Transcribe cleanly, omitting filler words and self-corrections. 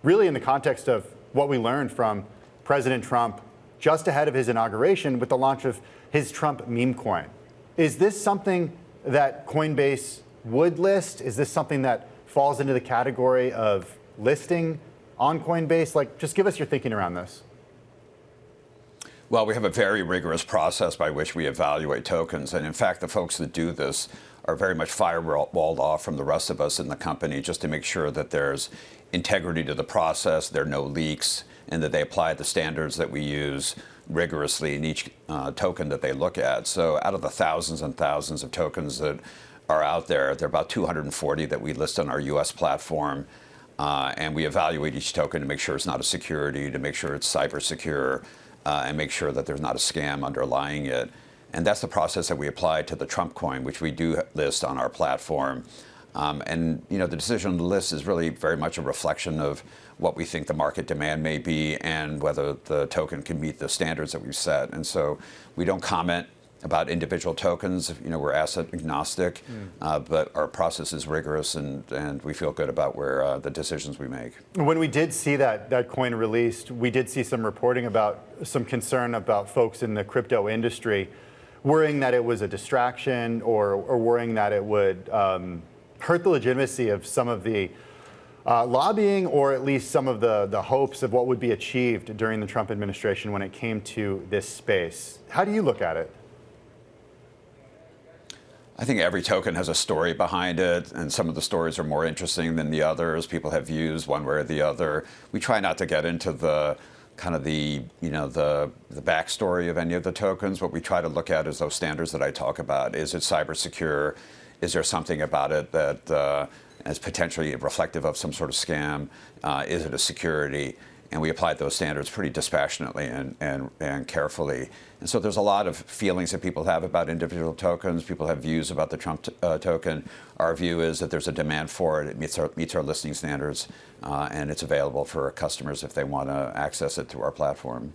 really in the context of what we learned from President Trump just ahead of his inauguration with the launch of his Trump Memecoin. Is this something that Coinbase would list? Is this something that falls into the category of listing on Coinbase? Like, just give us your thinking around this. Well, we have a very rigorous process by which we evaluate tokens. And in fact, the folks that do this are very much firewalled off from the rest of us in the company just to make sure that there's integrity to the process, there are no leaks, and that they apply the standards that we use rigorously in each token that they look at. So out of the thousands and thousands of tokens that are out there, there are about 240 that we list on our US platform. And we evaluate each token to make sure it's not a security, to make sure it's cybersecure, and make sure that there's not a scam underlying it. And that's the process that we apply to the Trump coin, which we do list on our platform. And the decision to list is really very much a reflection of what we think the market demand may be and whether the token can meet the standards that we've set. And so we don't comment about individual tokens. We're asset agnostic, but our process is rigorous, and we feel good about where the decisions we make. When we did see that coin released, we did see some reporting about some concern about folks in the crypto industry worrying that it was a distraction or worrying that it would hurt the legitimacy of some of the lobbying, or at least some of the hopes of what would be achieved during the Trump administration when it came to this space. How do you look at it? I think every token has a story behind it, and some of the stories are more interesting than the others. People have views one way or the other. We try not to get into the kind of the backstory of any of the tokens. What we try to look at is those standards that I talk about. Is it cybersecure? Is there something about it that is potentially reflective of some sort of scam? Is it a security? And we applied those standards pretty dispassionately and carefully. And so there's a lot of feelings that people have about individual tokens. People have views about the Trump token. Our view is that there's a demand for it. It meets our listing standards, and it's available for customers if they want to access it through our platform.